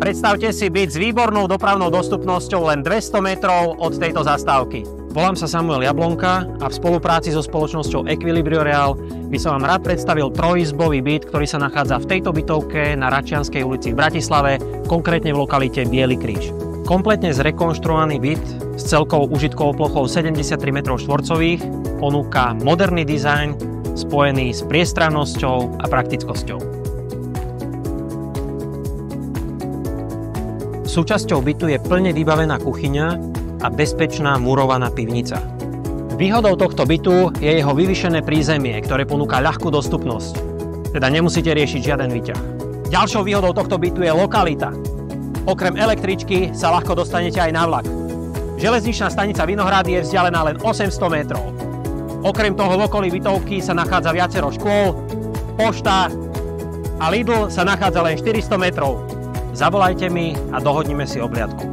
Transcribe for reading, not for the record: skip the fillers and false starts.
Predstavte si byt s výbornou dopravnou dostupnosťou len 200 metrov od tejto zastávky. Volám sa Samuel Jablonka a v spolupráci so spoločnosťou Equilibrio Real by som vám rád predstavil trojizbový byt, ktorý sa nachádza v tejto bytovke na Račianskej ulici v Bratislave, konkrétne v lokalite Biely kríž. Kompletne zrekonštruovaný byt s celkovou užitkovou plochou 73 m2 ponúka moderný dizajn spojený s priestrannosťou a praktickosťou. Súčasťou bytu je plne vybavená kuchyňa a bezpečná murovaná pivnica. Výhodou tohto bytu je jeho vyvýšené prízemie, ktoré ponúka ľahkú dostupnosť, teda nemusíte riešiť žiaden výťah. Ďalšou výhodou tohto bytu je lokalita. Okrem električky sa ľahko dostanete aj na vlak. Železničná stanica Vinohrady je vzdialená len 800 metrov. Okrem toho v okolí bytovky sa nachádza viacero škôl, pošta a Lidl sa nachádza len 400 metrov. Zavolajte mi a dohodnime si obliadku.